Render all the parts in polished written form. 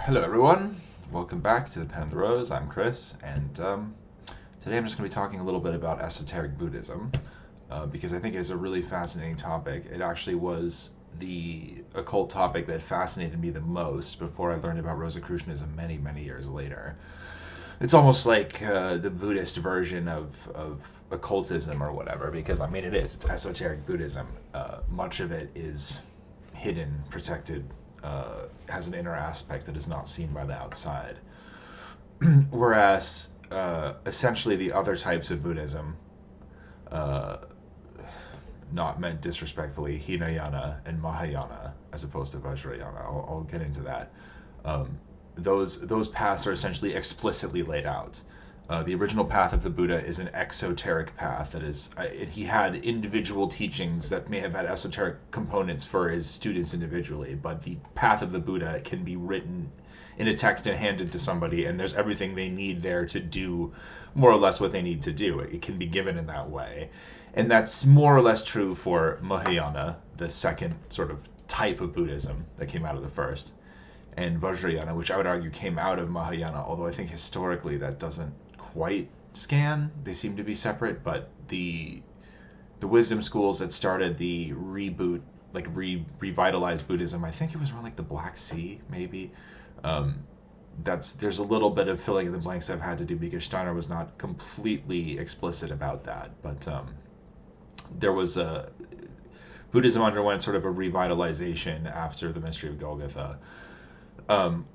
Hello everyone, welcome back to the Pen and the Rose. I'm Chris, and today I'm just going to be talking a little bit about esoteric Buddhism, because I think it is a really fascinating topic. It actually was the occult topic that fascinated me the most before I learned about Rosicrucianism many, many years later. It's almost like the Buddhist version of occultism or whatever, because I mean it's esoteric Buddhism. Much of it is hidden, protected, has an inner aspect that is not seen by the outside. Whereas essentially the other types of Buddhism, uh, not meant disrespectfully, Hinayana and Mahayana, as opposed to Vajrayana, I'll get into that. Um, those paths are essentially explicitly laid out. The original path of the Buddha is an exoteric path. That is, he had individual teachings that may have had esoteric components for his students individually, but the path of the Buddha can be written in a text and handed to somebody, and there's everything they need there to do more or less what they need to do. It can be given in that way. And that's more or less true for Mahayana, the second sort of type of Buddhism that came out of the first, and Vajrayana, which I would argue came out of Mahayana, although I think historically that doesn't quite scan. They seem to be separate, but the wisdom schools that started the reboot, like revitalized Buddhism, I think it was around like the Black Sea, maybe. Um, there's a little bit of filling in the blanks I've had to do because Steiner was not completely explicit about that, but there was a Buddhism underwent sort of a revitalization after the Mystery of Golgotha,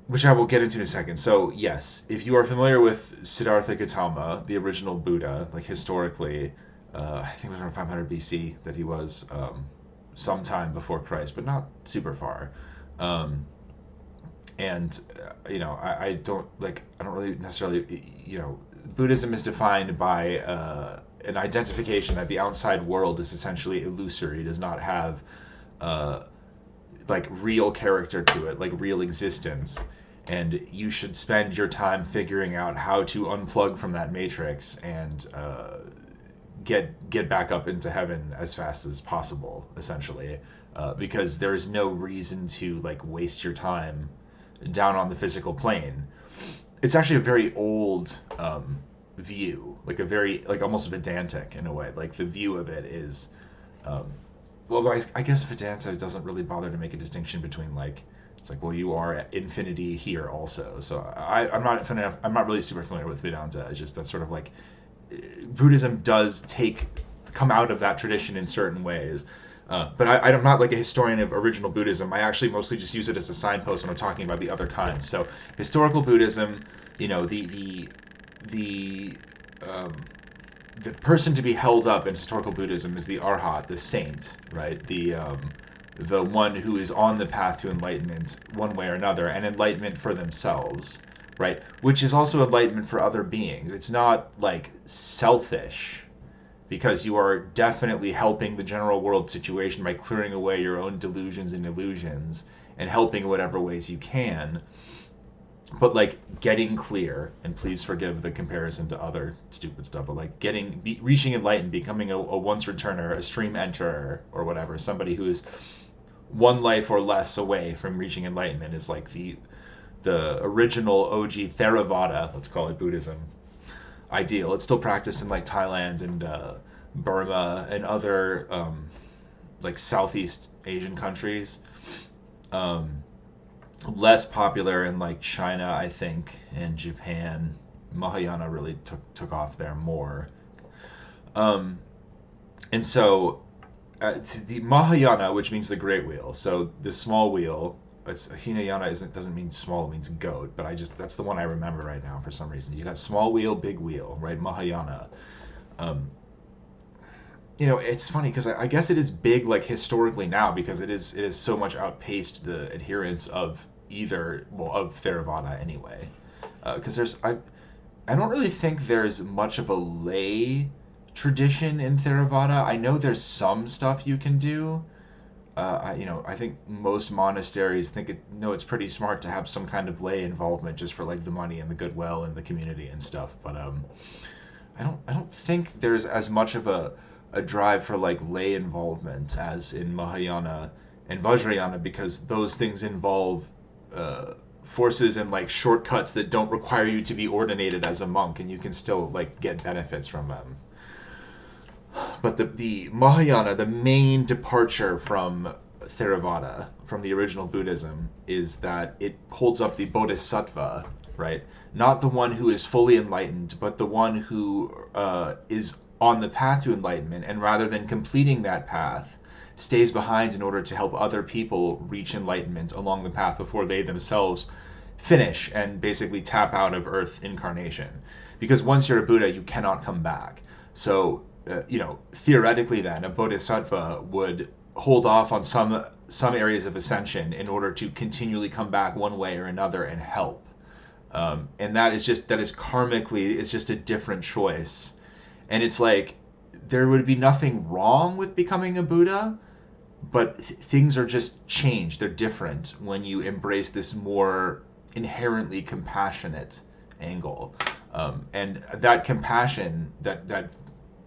which I will get into in a second. So yes, if you are familiar with Siddhartha Gautama, the original Buddha, like historically, I think it was around 500 BC that he was, sometime before Christ, but not super far. Um, and I don't really necessarily, Buddhism is defined by an identification that the outside world is essentially illusory, does not have uh, like real character to it, like real existence, and you should spend your time figuring out how to unplug from that matrix and get back up into heaven as fast as possible, essentially, because there is no reason to like waste your time down on the physical plane. It's actually a very old view, like a very like almost Vedantic in a way. Like the view of it is. Well, I guess Vedanta doesn't really bother to make a distinction between like it's like, well, you are at infinity here also. So I'm not really super familiar with Vedanta. It's just that sort of like Buddhism does come out of that tradition in certain ways. But I'm not like a historian of original Buddhism. I actually mostly just use it as a signpost when I'm talking about the other kinds. So historical Buddhism, the the person to be held up in historical Buddhism is the arhat, the saint, right? The one who is on the path to enlightenment one way or another, and enlightenment for themselves, right? Which is also enlightenment for other beings. It's not like selfish, because you are definitely helping the general world situation by clearing away your own delusions and illusions and helping in whatever ways you can. But like getting clear, and please forgive the comparison to other stupid stuff, but like reaching enlightened, becoming a once returner, a stream enterer, or whatever, somebody who is one life or less away from reaching enlightenment is like the original OG Theravada, let's call it Buddhism, ideal. It's still practiced in like Thailand and Burma and other like Southeast Asian countries. Less popular in like China, I think, and Japan. Mahayana really took off there more. Um, and so the Mahayana, which means the great wheel. So the small wheel, Hinayana doesn't mean small, it means goat, but that's the one I remember right now for some reason. You got small wheel, big wheel, right? Mahayana. Um, it's funny because I guess it is big like historically now because it is so much outpaced the adherents of of Theravada anyway. Because I don't really think there's much of a lay tradition in Theravada. I know there's some stuff you can do. I think most monasteries know it's pretty smart to have some kind of lay involvement just for like the money and the goodwill and the community and stuff. But I don't think there's as much of a drive for like lay involvement as in Mahayana and Vajrayana because those things involve forces and like shortcuts that don't require you to be ordinated as a monk, and you can still like get benefits from them. But the Mahayana, the main departure from Theravada, from the original Buddhism, is that it holds up the bodhisattva, right? Not the one who is fully enlightened, but the one who is on the path to enlightenment, and rather than completing that path, stays behind in order to help other people reach enlightenment along the path before they themselves finish and basically tap out of Earth incarnation. Because once you're a Buddha, you cannot come back. So, theoretically then, a bodhisattva would hold off on some areas of ascension in order to continually come back one way or another and help. And that is karmically, it's just a different choice. And it's like, there would be nothing wrong with becoming a Buddha, but things are just changed. They're different when you embrace this more inherently compassionate angle. And that compassion, that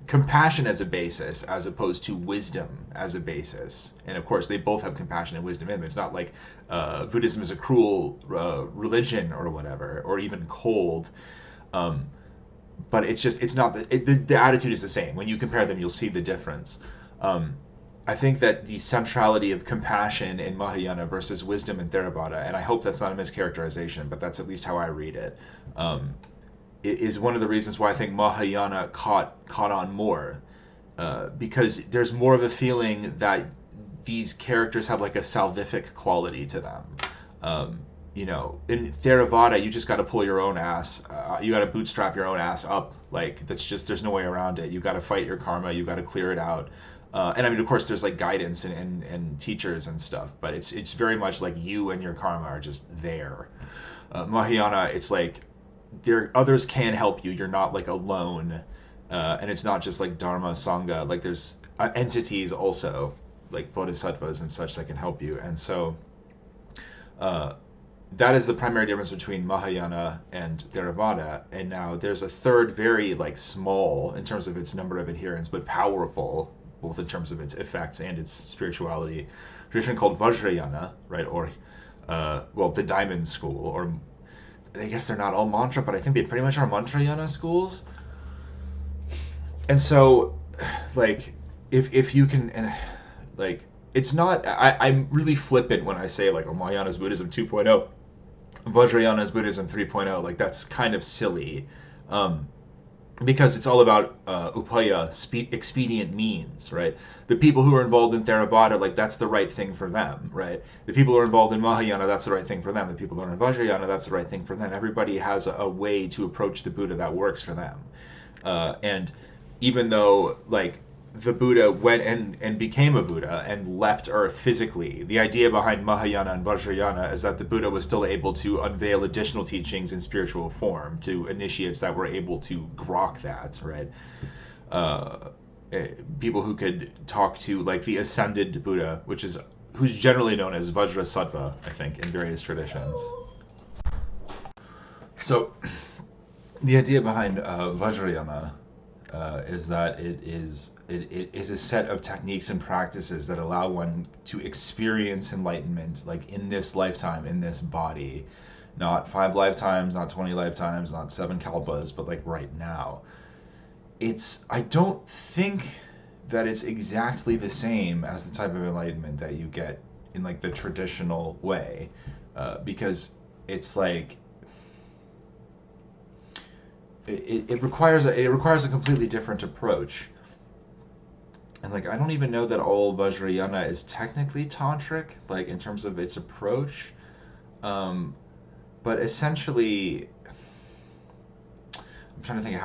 compassion as a basis, as opposed to wisdom as a basis. And of course, they both have compassion and wisdom in them. It's not like Buddhism is a cruel religion or whatever, or even cold. But it's not the attitude is the same. When you compare them, you'll see the difference. I think that the centrality of compassion in Mahayana versus wisdom in Theravada, and I hope that's not a mischaracterization, but that's at least how I read it, is one of the reasons why I think Mahayana caught on more, because there's more of a feeling that these characters have like a salvific quality to them. In Theravada, you just got to pull your own ass. You got to bootstrap your own ass up. Like, there's no way around it. You got to fight your karma. You got to clear it out. And I mean, of course, there's like guidance and teachers and stuff, but it's very much like you and your karma are just there. Mahayana, it's like others can help you. You're not like alone, and it's not just like Dharma, Sangha. Like there's entities also, like bodhisattvas and such, that can help you. And so that is the primary difference between Mahayana and Theravada. And now there's a third, very like small in terms of its number of adherents, but powerful both in terms of its effects and its spirituality, tradition called Vajrayana, right? Or the Diamond School, or I guess they're not all mantra, but I think they pretty much are Mantrayana schools. And so, like, if you can, and like, it's not, I'm really flippant when I say like, Mahayana's Buddhism 2.0, Vajrayana's Buddhism 3.0, like that's kind of silly. Because it's all about upaya, expedient means, right? The people who are involved in Theravada, like that's the right thing for them, right? The people who are involved in Mahayana, that's the right thing for them. The people who are in Vajrayana, that's the right thing for them. Everybody has a way to approach the Buddha that works for them. And even though, like, the Buddha went and became a Buddha and left Earth physically, the idea behind Mahayana and Vajrayana is that the Buddha was still able to unveil additional teachings in spiritual form to initiates that were able to grok that, right? People who could talk to, like, the ascended Buddha, who's generally known as Vajrasattva, I think, in various traditions. So, the idea behind Vajrayana is that it is a set of techniques and practices that allow one to experience enlightenment, like in this lifetime, in this body, not 5 lifetimes, not 20 lifetimes, not 7 kalpas, but like right now. I don't think that it's exactly the same as the type of enlightenment that you get in like the traditional way, because it's like it requires a completely different approach. And like, I don't even know that all Vajrayana is technically tantric, like in terms of its approach, but essentially, I'm trying to think of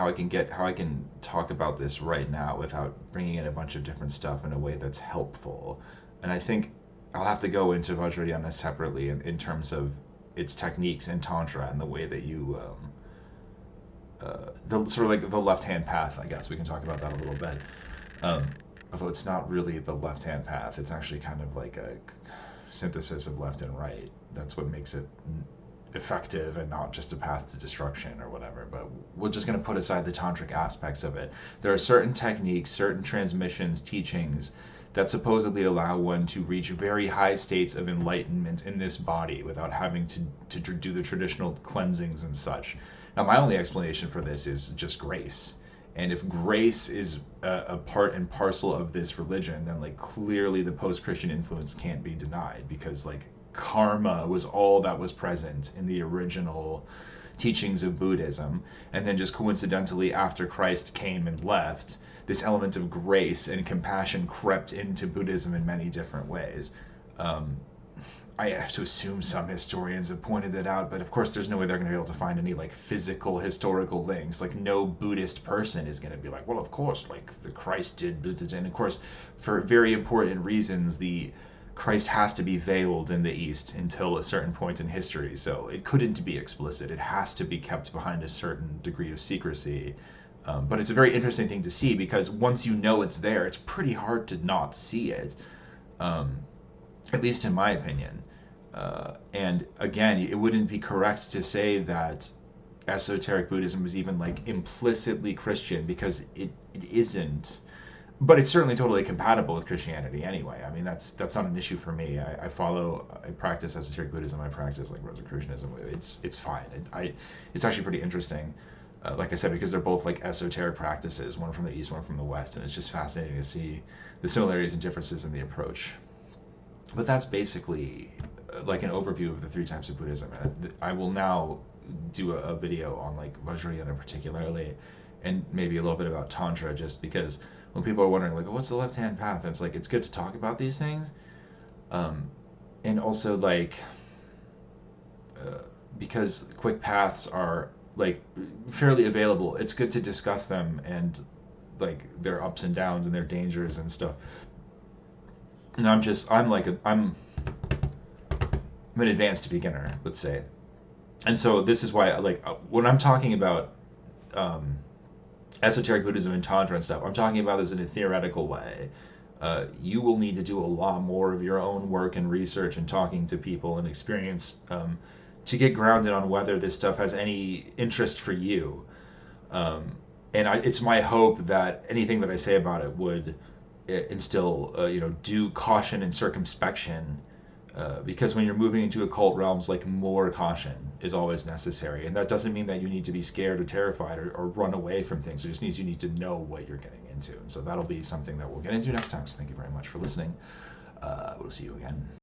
how I can talk about this right now without bringing in a bunch of different stuff in a way that's helpful. And I think I'll have to go into Vajrayana separately in terms of its techniques in tantra and the way that you the sort of like the left-hand path, I guess we can talk about that a little bit. Although it's not really the left-hand path, it's actually kind of like a synthesis of left and right. That's what makes it effective and not just a path to destruction or whatever. But we're just going to put aside the tantric aspects of it. There are certain techniques, certain transmissions, teachings that supposedly allow one to reach very high states of enlightenment in this body without having to do the traditional cleansings and such. Now, my only explanation for this is just grace. And if grace is a part and parcel of this religion, then like clearly the post-Christian influence can't be denied, because like karma was all that was present in the original teachings of Buddhism. And then just coincidentally, after Christ came and left, this element of grace and compassion crept into Buddhism in many different ways. I have to assume some historians have pointed that out, but of course there's no way they're going to be able to find any like physical historical links. Like no Buddhist person is going to be like, well, of course, like the Christ did, and of course, for very important reasons, the Christ has to be veiled in the East until a certain point in history. So it couldn't be explicit. It has to be kept behind a certain degree of secrecy. But it's a very interesting thing to see, because once you know it's there, it's pretty hard to not see it. At least in my opinion. And again, it wouldn't be correct to say that esoteric Buddhism is even like implicitly Christian, because it isn't. But it's certainly totally compatible with Christianity anyway. I mean, that's not an issue for me. I practice esoteric Buddhism. I practice like Rosicrucianism. It's fine. It's actually pretty interesting. Like I said, because they're both like esoteric practices, one from the East, one from the West, and it's just fascinating to see the similarities and differences in the approach. But that's basically like an overview of the three types of Buddhism. And I will now do a video on like Vajrayana particularly, and maybe a little bit about Tantra, just because when people are wondering like, oh, what's the left-hand path? And it's like, it's good to talk about these things. And also like, because quick paths are like fairly available, it's good to discuss them and like their ups and downs and their dangers and stuff. And I'm an advanced beginner, let's say. And so this is why, like, when I'm talking about esoteric Buddhism and Tantra and stuff, I'm talking about this in a theoretical way. You will need to do a lot more of your own work and research and talking to people and experience to get grounded on whether this stuff has any interest for you. It's my hope that anything that I say about it would instill, due caution and circumspection, because when you're moving into occult realms, like, more caution is always necessary. And that doesn't mean that you need to be scared or terrified or run away from things. It just means you need to know what you're getting into. And so that'll be something that we'll get into next time. So thank you very much for listening. We'll see you again.